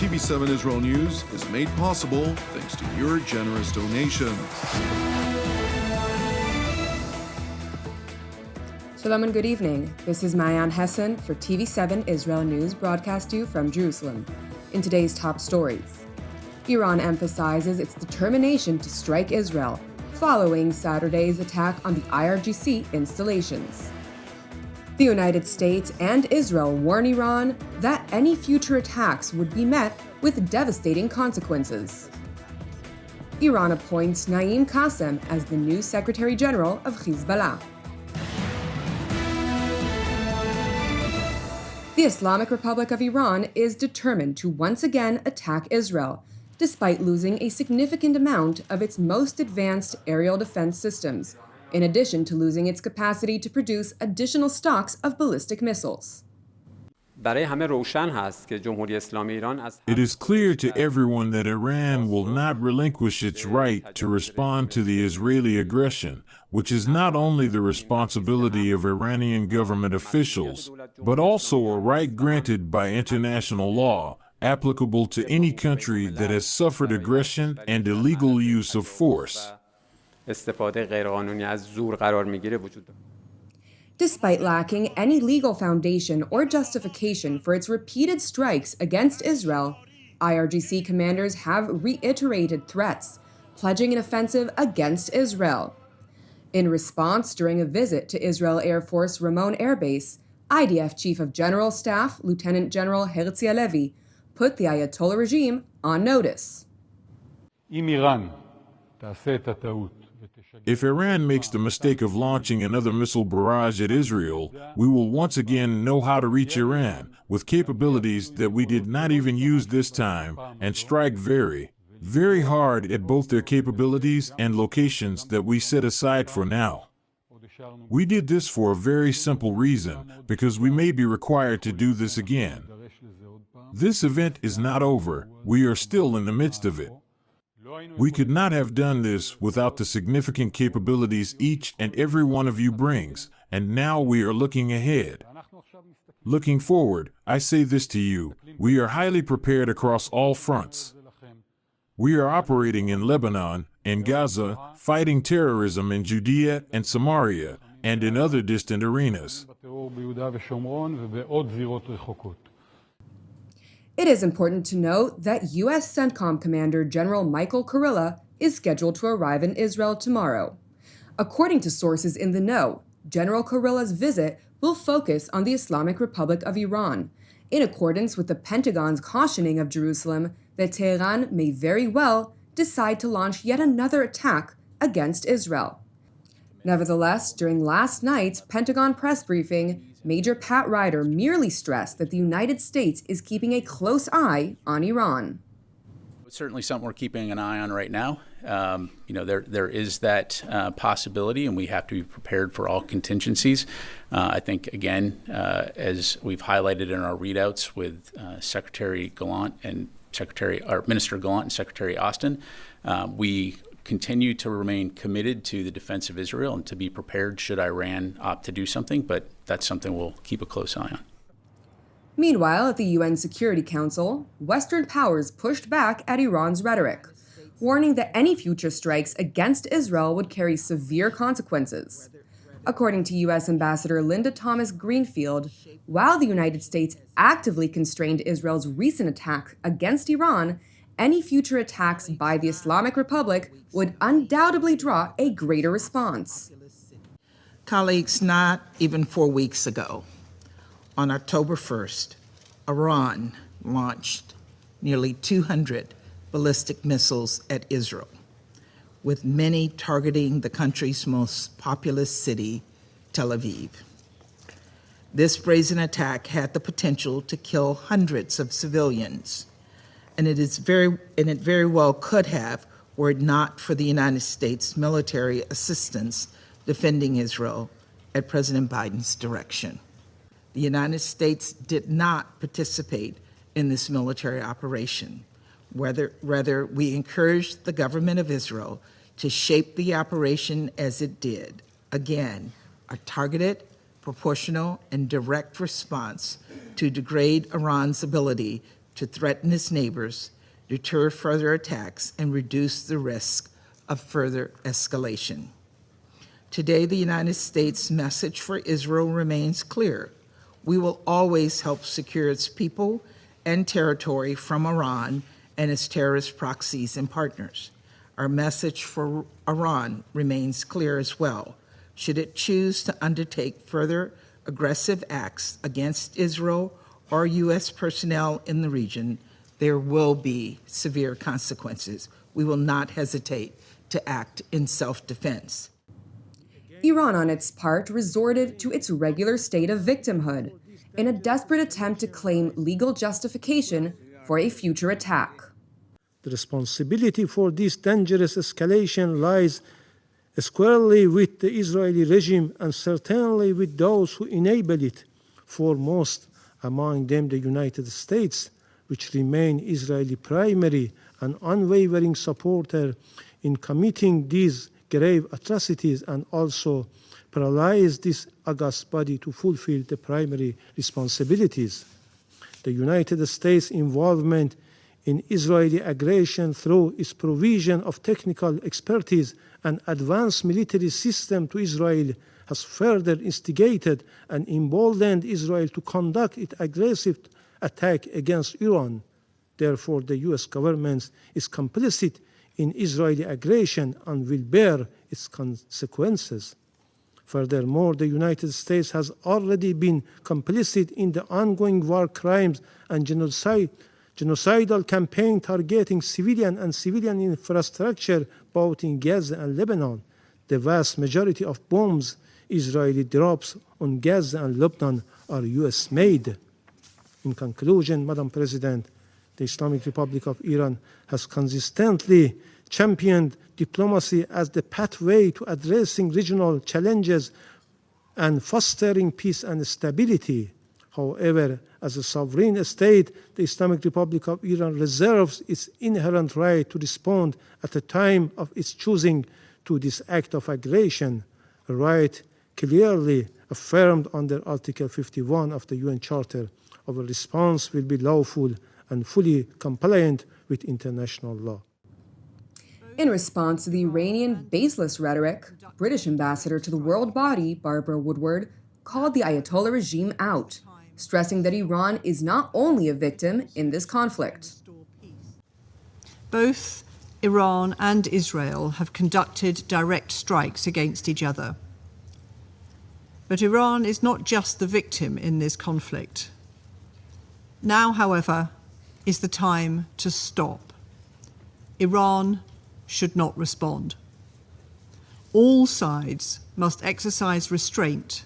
TV7 Israel News is made possible thanks to your generous donations. Shalom and good evening. This is Mayan Hessen for TV7 Israel News, broadcast to you from Jerusalem. In today's top stories, Iran emphasizes its determination to strike Israel following Saturday's attack on the IRGC installations. The United States and Israel warn Iran that any future attacks would be met with devastating consequences. Iran appoints Naim Qassem as the new Secretary General of Hezbollah. The Islamic Republic of Iran is determined to once again attack Israel, despite losing a significant amount of its most advanced aerial defense systems, in addition to losing its capacity to produce additional stocks of ballistic missiles. It is clear to everyone that Iran will not relinquish its right to respond to the Israeli aggression, which is not only the responsibility of Iranian government officials, but also a right granted by international law, applicable to any country that has suffered aggression and illegal use of force. Despite lacking any legal foundation or justification for its repeated strikes against Israel, IRGC commanders have reiterated threats, pledging an offensive against Israel. In response, during a visit to Israel Air Force Ramon Air Base, IDF Chief of General Staff Lieutenant General Herzi Halevi put the Ayatollah regime on notice. If Iran makes the mistake of launching another missile barrage at Israel, we will once again know how to reach Iran with capabilities that we did not even use this time and strike very, very hard at both their capabilities and locations that we set aside for now. We did this for a very simple reason, because we may be required to do this again. This event is not over. We are still in the midst of it. We could not have done this without the significant capabilities each and every one of you brings, and now we are looking ahead. Looking forward, I say this to you, we are highly prepared across all fronts. We are operating in Lebanon, in Gaza, fighting terrorism in Judea and Samaria, and in other distant arenas. It is important to note that U.S. CENTCOM Commander General Michael Kurilla is scheduled to arrive in Israel tomorrow. According to sources in the know, General Kurilla's visit will focus on the Islamic Republic of Iran, in accordance with the Pentagon's cautioning of Jerusalem that Tehran may very well decide to launch yet another attack against Israel. Nevertheless, during last night's Pentagon press briefing, Major Pat Ryder merely stressed that the United States is keeping a close eye on Iran. It's certainly something we're keeping an eye on right now. There is that possibility, and we have to be prepared for all contingencies. I think, again, as we've highlighted in our readouts with Secretary Gallant and Minister Gallant and Secretary Austin, we continue to remain committed to the defense of Israel and to be prepared should Iran opt to do something, but that's something we'll keep a close eye on. Meanwhile, at the UN Security Council, Western powers pushed back at Iran's rhetoric, warning that any future strikes against Israel would carry severe consequences. According to U.S. Ambassador Linda Thomas-Greenfield, while the United States actively constrained Israel's recent attack against Iran, any future attacks by the Islamic Republic would undoubtedly draw a greater response. Colleagues, not even 4 weeks ago, on October 1st, Iran launched nearly 200 ballistic missiles at Israel, with many targeting the country's most populous city, Tel Aviv. This brazen attack had the potential to kill hundreds of civilians, and it very well could have were it not for the United States military assistance defending Israel at President Biden's direction. The United States did not participate in this military operation. Rather, we encouraged the government of Israel to shape the operation as it did. Again, a targeted, proportional, and direct response to degrade Iran's ability to threaten its neighbors, deter further attacks, and reduce the risk of further escalation. Today, the United States' message for Israel remains clear. We will always help secure its people and territory from Iran and its terrorist proxies and partners. Our message for Iran remains clear as well. Should it choose to undertake further aggressive acts against Israel or U.S. personnel in the region, there will be severe consequences. We will not hesitate to act in self-defense. Iran, on its part, resorted to its regular state of victimhood in a desperate attempt to claim legal justification for a future attack. The responsibility for this dangerous escalation lies squarely with the Israeli regime and certainly with those who enable it, foremost among them the United States, which remain Israeli primary and unwavering supporter in committing these grave atrocities and also paralyze this august body to fulfill the primary responsibilities. The United States' involvement in Israeli aggression through its provision of technical expertise and advanced military system to Israel has further instigated and emboldened Israel to conduct its aggressive attack against Iran. Therefore, the U.S. government is complicit in Israeli aggression and will bear its consequences. Furthermore, the United States has already been complicit in the ongoing war crimes and genocidal campaign targeting civilian and civilian infrastructure both in Gaza and Lebanon. The vast majority of bombs Israeli drops on Gaza and Lebanon are U.S.-made. In conclusion, Madam President, the Islamic Republic of Iran has consistently championed diplomacy as the pathway to addressing regional challenges and fostering peace and stability. However, as a sovereign state, the Islamic Republic of Iran reserves its inherent right to respond at the time of its choosing to this act of aggression, a right clearly affirmed under Article 51 of the UN Charter. Our response will be lawful and fully compliant with international law. In response to the Iranian baseless rhetoric, British ambassador to the world body, Barbara Woodward, called the Ayatollah regime out, stressing that Iran is not only a victim in this conflict. Both Iran and Israel have conducted direct strikes against each other. But Iran is not just the victim in this conflict. Now, however, is the time to stop. Iran should not respond. All sides must exercise restraint.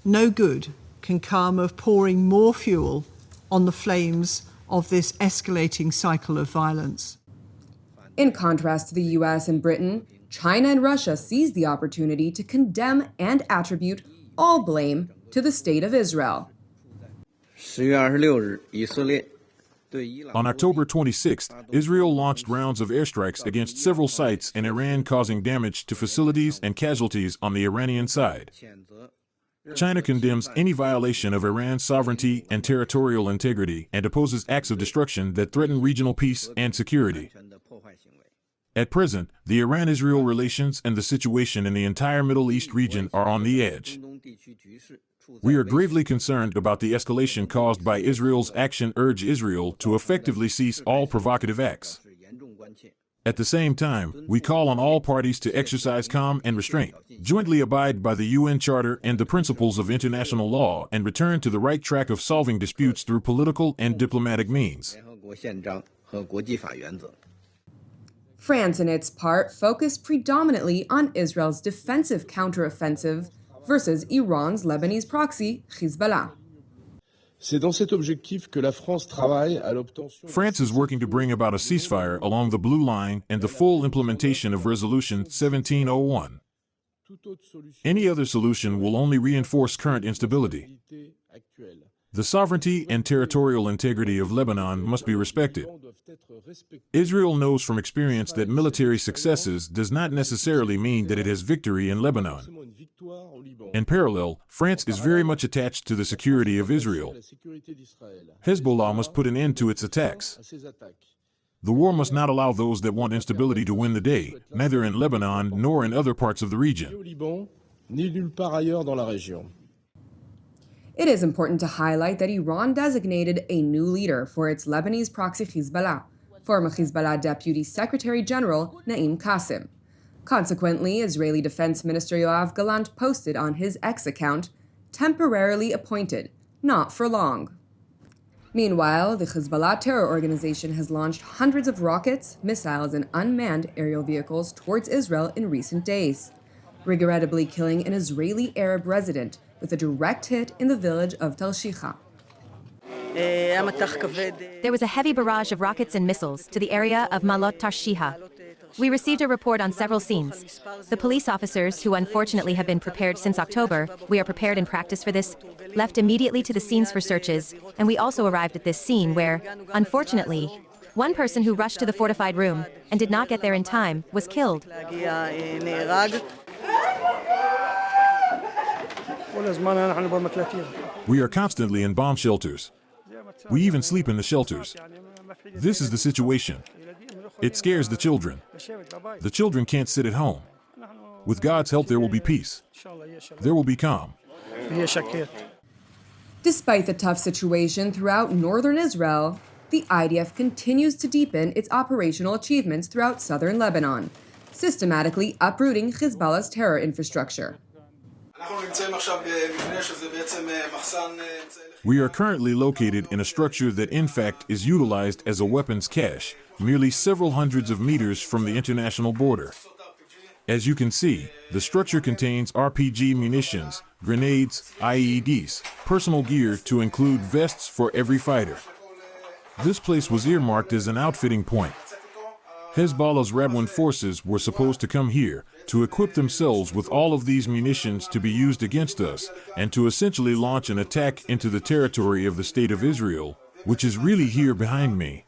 No good can come of pouring more fuel on the flames of this escalating cycle of violence. In contrast to the US and Britain, China and Russia seized the opportunity to condemn and attribute all blame to the State of Israel. On October 26th, Israel launched rounds of airstrikes against several sites in Iran, causing damage to facilities and casualties on the Iranian side. China condemns any violation of Iran's sovereignty and territorial integrity and opposes acts of destruction that threaten regional peace and security. At present, the Iran-Israel relations and the situation in the entire Middle East region are on the edge. We are gravely concerned about the escalation caused by Israel's action. Urge Israel to effectively cease all provocative acts. At the same time, we call on all parties to exercise calm and restraint, jointly abide by the UN Charter and the principles of international law, and return to the right track of solving disputes through political and diplomatic means. France, in its part, focused predominantly on Israel's defensive counteroffensive versus Iran's Lebanese proxy, Hezbollah. France is working to bring about a ceasefire along the Blue Line and the full implementation of Resolution 1701. Any other solution will only reinforce current instability. The sovereignty and territorial integrity of Lebanon must be respected. Israel knows from experience that military successes does not necessarily mean that it has victory in Lebanon. In parallel, France is very much attached to the security of Israel. Hezbollah must put an end to its attacks. The war must not allow those that want instability to win the day, neither in Lebanon nor in other parts of the region. It is important to highlight that Iran designated a new leader for its Lebanese proxy Hezbollah, former Hezbollah Deputy Secretary General Naim Qassem. Consequently, Israeli Defense Minister Yoav Gallant posted on his X account, "Temporarily appointed, not for long." Meanwhile, the Hezbollah terror organization has launched hundreds of rockets, missiles, and unmanned aerial vehicles towards Israel in recent days, regrettably killing an Israeli Arab resident with a direct hit in the village of Tel Shicha. There was a heavy barrage of rockets and missiles to the area of Malot Tarshiha. We received a report on several scenes. The police officers, who unfortunately have been prepared since October, we are prepared in practice for this, left immediately to the scenes for searches, and we also arrived at this scene where, unfortunately, one person who rushed to the fortified room and did not get there in time was killed. We are constantly in bomb shelters. We even sleep in the shelters. This is the situation. It scares the children. The children can't sit at home. With God's help, there will be peace. There will be calm. Despite the tough situation throughout northern Israel, the IDF continues to deepen its operational achievements throughout southern Lebanon, systematically uprooting Hezbollah's terror infrastructure. We are currently located in a structure that in fact is utilized as a weapons cache, merely several hundreds of meters from the international border. As you can see, the structure contains RPG munitions, grenades, IEDs, personal gear to include vests for every fighter. This place was earmarked as an outfitting point. Hezbollah's Radwan forces were supposed to come here to equip themselves with all of these munitions to be used against us and to essentially launch an attack into the territory of the State of Israel, which is really here behind me.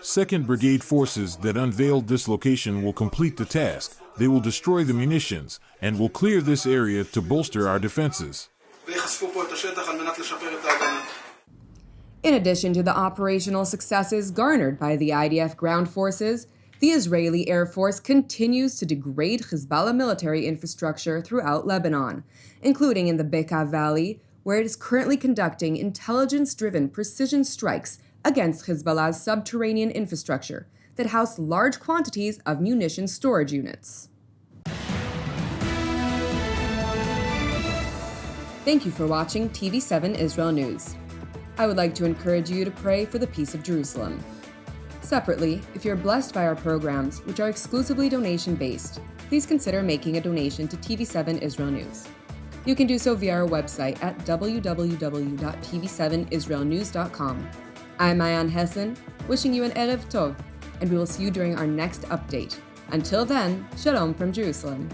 2nd Brigade forces that unveiled this location will complete the task. They will destroy the munitions and will clear this area to bolster our defenses. In addition to the operational successes garnered by the IDF ground forces, the Israeli Air Force continues to degrade Hezbollah military infrastructure throughout Lebanon, including in the Bekaa Valley, where it is currently conducting intelligence-driven precision strikes against Hezbollah's subterranean infrastructure that house large quantities of munition storage units. Thank you for watching TV7 Israel News. I would like to encourage you to pray for the peace of Jerusalem. Separately, if you're blessed by our programs, which are exclusively donation-based, please consider making a donation to TV7 Israel News. You can do so via our website at www.tv7israelnews.com. I'm Mayan Hessen, wishing you an Erev Tov, and we will see you during our next update. Until then, Shalom from Jerusalem.